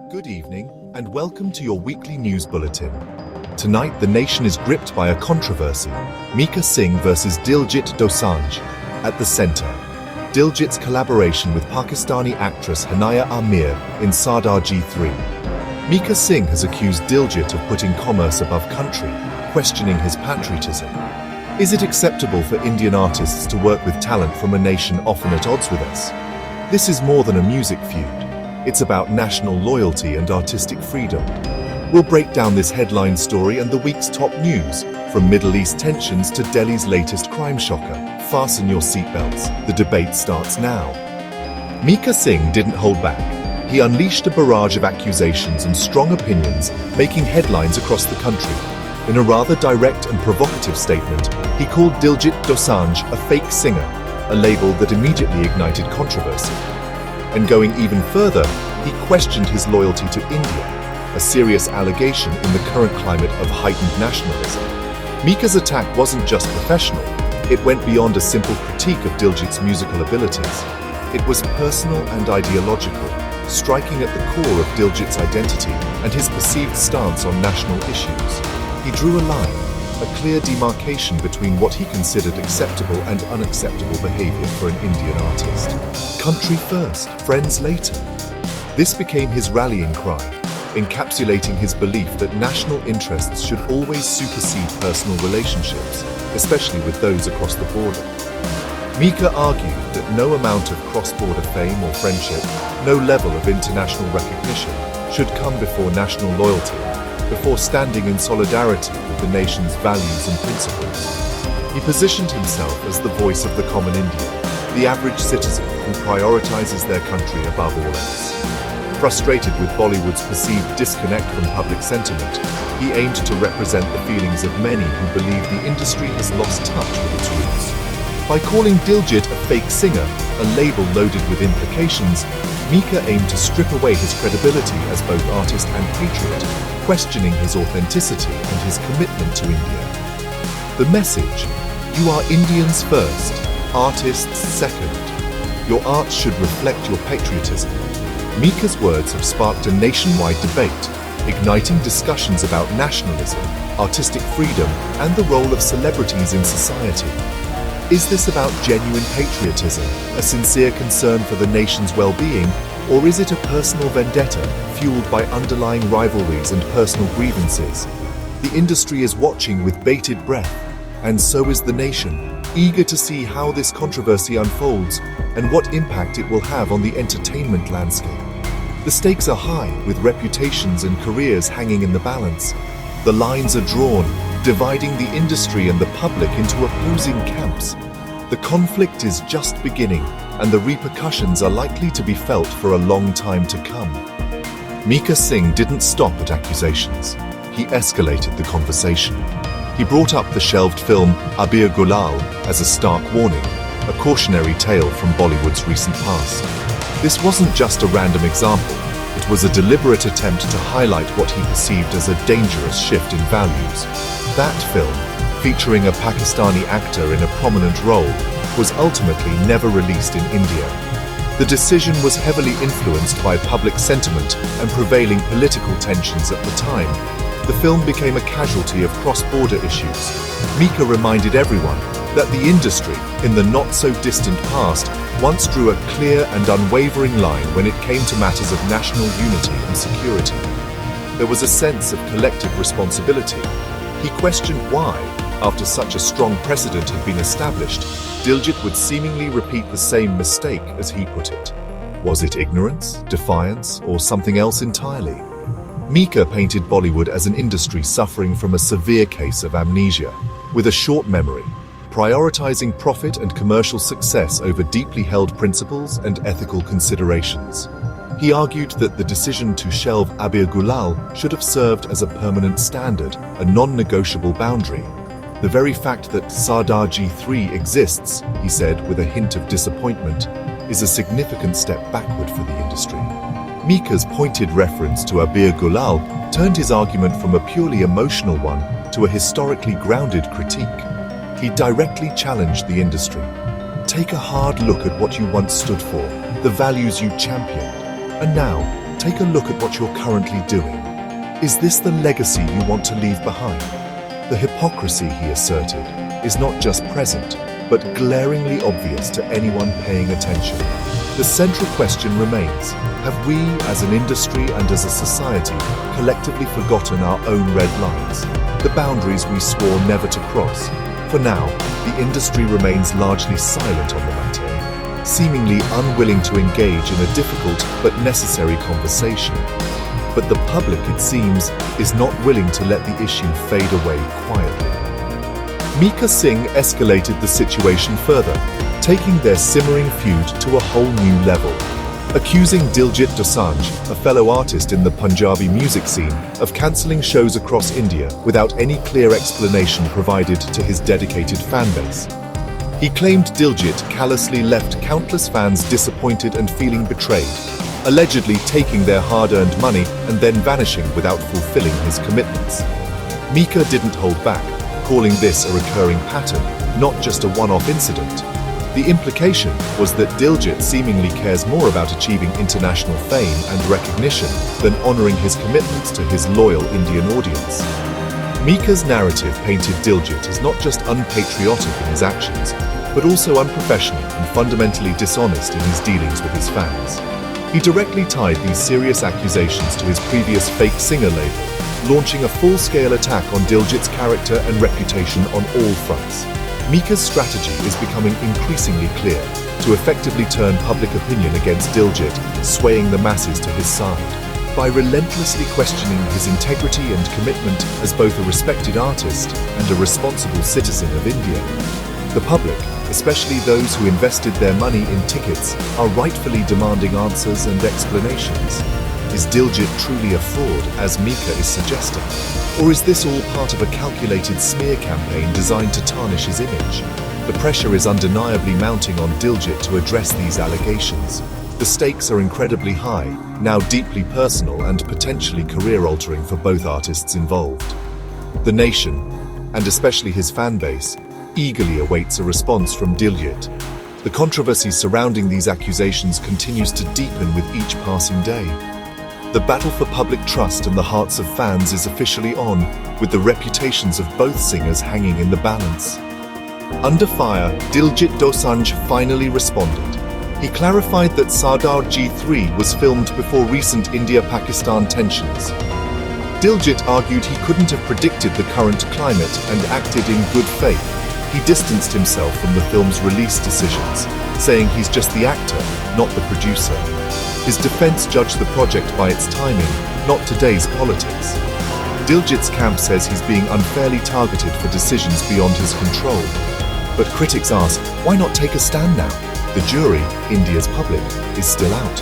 Good evening, and welcome to your weekly news bulletin. Tonight, the nation is gripped by a controversy: Mika Singh versus Diljit Dosanjh. At the center, Diljit's collaboration with Pakistani actress Hanaya Amir in Sardar G3. Mika Singh has accused Diljit of putting commerce above country, questioning his patriotism. Is it acceptable for Indian artists to work with talent from a nation often at odds with us? This is more than a music feud. It's about national loyalty and artistic freedom. We'll break down this headline story and the week's top news, from Middle East tensions to Delhi's latest crime shocker. Fasten your seatbelts. The debate starts now. Mika Singh didn't hold back. He unleashed a barrage of accusations and strong opinions, making headlines across the country. In a rather direct and provocative statement, he called Diljit Dosanjh a fake singer, a label that immediately ignited controversy. And going even further, he questioned his loyalty to India, a serious allegation in the current climate of heightened nationalism. Mika's attack wasn't just professional, it went beyond a simple critique of Diljit's musical abilities. It was personal and ideological, striking at the core of Diljit's identity and his perceived stance on national issues. He drew a line, a clear demarcation between what he considered acceptable and unacceptable behavior for an Indian artist. Country first, friends later. This became his rallying cry, encapsulating his belief that national interests should always supersede personal relationships, especially with those across the border. Mika argued that no amount of cross-border fame or friendship, no level of international recognition, should come before national loyalty, before standing in solidarity with the nation's values and principles. He positioned himself as the voice of the common Indian, the average citizen who prioritizes their country above all else. Frustrated with Bollywood's perceived disconnect from public sentiment, he aimed to represent the feelings of many who believe the industry has lost touch with its roots. By calling Diljit a fake singer, a label loaded with implications, Mika aimed to strip away his credibility as both artist and patriot, questioning his authenticity and his commitment to India. The message: you are Indians first, artists second. Your art should reflect your patriotism. Mika's words have sparked a nationwide debate, igniting discussions about nationalism, artistic freedom, and the role of celebrities in society. Is this about genuine patriotism, a sincere concern for the nation's well-being, or is it a personal vendetta fueled by underlying rivalries and personal grievances? The industry is watching with bated breath, and so is the nation, eager to see how this controversy unfolds and what impact it will have on the entertainment landscape. The stakes are high, with reputations and careers hanging in the balance. The lines are drawn, dividing the industry and the public into opposing camps. The conflict is just beginning, and the repercussions are likely to be felt for a long time to come. Mika Singh didn't stop at accusations. He escalated the conversation. He brought up the shelved film Abir Gulal as a stark warning, a cautionary tale from Bollywood's recent past. This wasn't just a random example. It was a deliberate attempt to highlight what he perceived as a dangerous shift in values. That film, featuring a Pakistani actor in a prominent role, was ultimately never released in India. The decision was heavily influenced by public sentiment and prevailing political tensions at the time. The film became a casualty of cross-border issues. Mika reminded everyone that the industry, in the not-so-distant past, once drew a clear and unwavering line when it came to matters of national unity and security. There was a sense of collective responsibility. He questioned why, after such a strong precedent had been established, Diljit would seemingly repeat the same mistake, as he put it. Was it ignorance, defiance, or something else entirely? Mika painted Bollywood as an industry suffering from a severe case of amnesia, with a short memory, prioritizing profit and commercial success over deeply held principles and ethical considerations. He argued that the decision to shelve Abir Gulal should have served as a permanent standard, a non-negotiable boundary. The very fact that Sardar G3 exists, he said with a hint of disappointment, is a significant step backward for the industry. Mika's pointed reference to Abir Gulal turned his argument from a purely emotional one to a historically grounded critique. He directly challenged the industry. Take a hard look at what you once stood for, the values you championed, and now take a look at what you're currently doing. Is this the legacy you want to leave behind? The hypocrisy, he asserted, is not just present, but glaringly obvious to anyone paying attention. The central question remains, have we as an industry and as a society collectively forgotten our own red lines, the boundaries we swore never to cross? For now, the industry remains largely silent on the matter, seemingly unwilling to engage in a difficult but necessary conversation. But the public, it seems, is not willing to let the issue fade away quietly. Mika Singh escalated the situation further, taking their simmering feud to a whole new level, accusing Diljit Dosanjh, a fellow artist in the Punjabi music scene, of cancelling shows across India without any clear explanation provided to his dedicated fanbase. He claimed Diljit callously left countless fans disappointed and feeling betrayed, allegedly taking their hard-earned money and then vanishing without fulfilling his commitments. Mika didn't hold back, calling this a recurring pattern, not just a one-off incident. The implication was that Diljit seemingly cares more about achieving international fame and recognition than honoring his commitments to his loyal Indian audience. Mika's narrative painted Diljit as not just unpatriotic in his actions, but also unprofessional and fundamentally dishonest in his dealings with his fans. He directly tied these serious accusations to his previous fake singer label, launching a full-scale attack on Diljit's character and reputation on all fronts. Mika's strategy is becoming increasingly clear: to effectively turn public opinion against Diljit, swaying the masses to his side. By relentlessly questioning his integrity and commitment as both a respected artist and a responsible citizen of India. The public, especially those who invested their money in tickets, are rightfully demanding answers and explanations. Is Diljit truly a fraud, as Mika is suggesting? Or is this all part of a calculated smear campaign designed to tarnish his image? The pressure is undeniably mounting on Diljit to address these allegations. The stakes are incredibly high, now deeply personal and potentially career-altering for both artists involved. The nation, and especially his fanbase, eagerly awaits a response from Diljit. The controversy surrounding these accusations continues to deepen with each passing day. The battle for public trust and the hearts of fans is officially on, with the reputations of both singers hanging in the balance. Under fire, Diljit Dosanjh finally responded. He clarified that Sardar G3 was filmed before recent India-Pakistan tensions. Diljit argued he couldn't have predicted the current climate and acted in good faith. He distanced himself from the film's release decisions, saying he's just the actor, not the producer. His defense judged the project by its timing, not today's politics. Diljit's camp says he's being unfairly targeted for decisions beyond his control. But critics ask, why not take a stand now? The jury, India's public, is still out.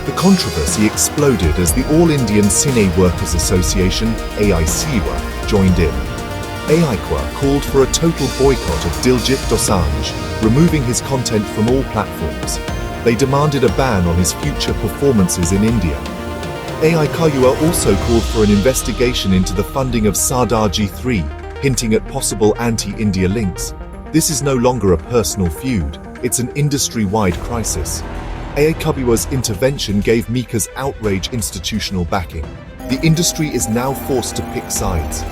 The controversy exploded as the All Indian Cine Workers Association, AICWA, joined in. AICWA called for a total boycott of Diljit Dosanjh, removing his content from all platforms. They demanded a ban on his future performances in India. AICWA also called for an investigation into the funding of Sardar G3, hinting at possible anti-India links. This is no longer a personal feud, it's an industry-wide crisis. AICWA's intervention gave Mika's outrage institutional backing. The industry is now forced to pick sides.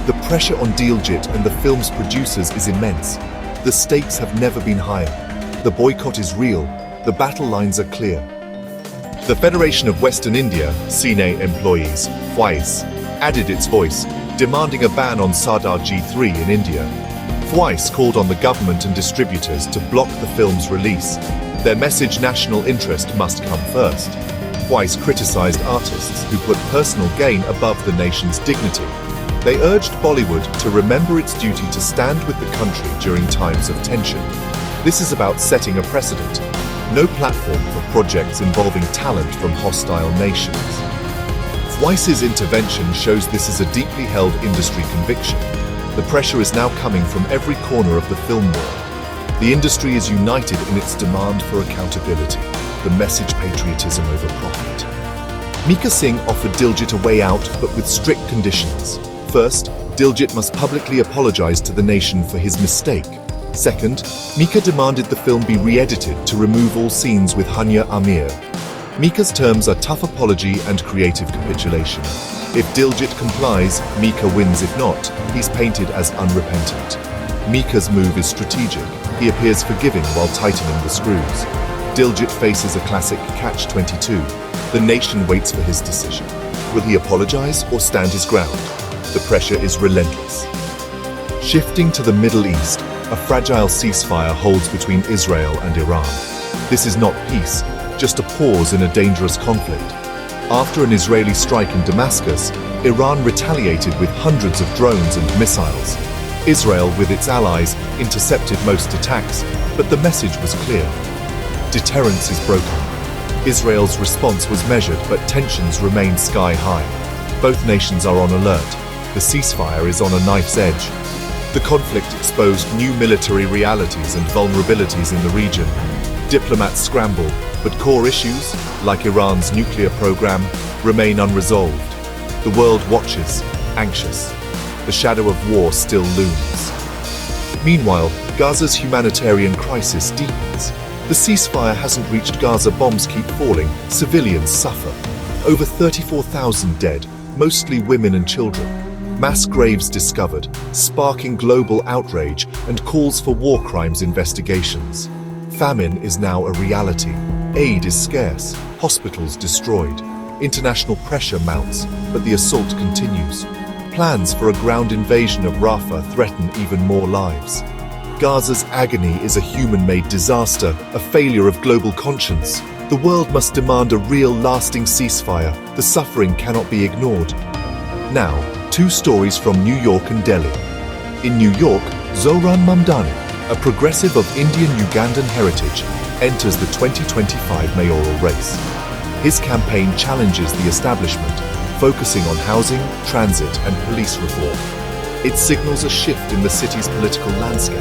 The pressure on Diljit and the film's producers is immense. The stakes have never been higher. The boycott is real. The battle lines are clear. The Federation of Western India, Cine employees, FWICE, added its voice, demanding a ban on Sardar G3 in India. FWICE called on the government and distributors to block the film's release. Their message, national interest must come first. FWICE criticized artists who put personal gain above the nation's dignity. They urged Bollywood to remember its duty to stand with the country during times of tension. This is about setting a precedent. No platform for projects involving talent from hostile nations. FWICE's intervention shows this is a deeply held industry conviction. The pressure is now coming from every corner of the film world. The industry is united in its demand for accountability, the message patriotism over profit. Mika Singh offered Diljit a way out, but with strict conditions. First, Diljit must publicly apologize to the nation for his mistake. Second, Mika demanded the film be re-edited to remove all scenes with Hanya Amir. Mika's terms are tough apology and creative capitulation. If Diljit complies, Mika wins. If not, he's painted as unrepentant. Mika's move is strategic. He appears forgiving while tightening the screws. Diljit faces a classic catch-22. The nation waits for his decision. Will he apologize or stand his ground? The pressure is relentless. Shifting to the Middle East, a fragile ceasefire holds between Israel and Iran. This is not peace, just a pause in a dangerous conflict. After an Israeli strike in Damascus, Iran retaliated with hundreds of drones and missiles. Israel, with its allies, intercepted most attacks, but the message was clear. Deterrence is broken. Israel's response was measured, but tensions remain sky-high. Both nations are on alert. The ceasefire is on a knife's edge. The conflict exposed new military realities and vulnerabilities in the region. Diplomats scramble, but core issues, like Iran's nuclear program, remain unresolved. The world watches, anxious. The shadow of war still looms. Meanwhile, Gaza's humanitarian crisis deepens. The ceasefire hasn't reached Gaza, bombs keep falling, civilians suffer. Over 34,000 dead, mostly women and children. Mass graves discovered, sparking global outrage and calls for war crimes investigations. Famine is now a reality. Aid is scarce, hospitals destroyed. International pressure mounts, but the assault continues. Plans for a ground invasion of Rafah threaten even more lives. Gaza's agony is a human-made disaster, a failure of global conscience. The world must demand a real, lasting ceasefire. The suffering cannot be ignored. Now, two stories from New York and Delhi. In New York, Zohran Mamdani, a progressive of Indian-Ugandan heritage, enters the 2025 mayoral race. His campaign challenges the establishment, focusing on housing, transit, and police reform. It signals a shift in the city's political landscape.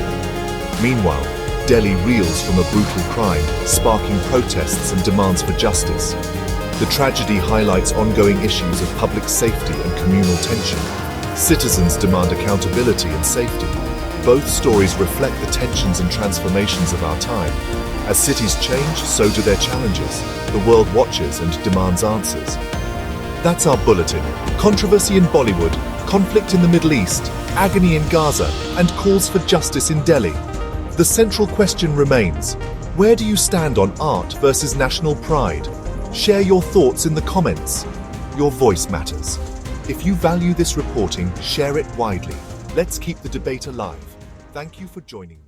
Meanwhile, Delhi reels from a brutal crime, sparking protests and demands for justice. The tragedy highlights ongoing issues of public safety and communal tension. Citizens demand accountability and safety. Both stories reflect the tensions and transformations of our time. As cities change, so do their challenges. The world watches and demands answers. That's our bulletin. Controversy in Bollywood, conflict in the Middle East, agony in Gaza, and calls for justice in Delhi. The central question remains: where do you stand on art versus national pride? Share your thoughts in the comments. Your voice matters. If you value this reporting, share it widely. Let's keep the debate alive. Thank you for joining me.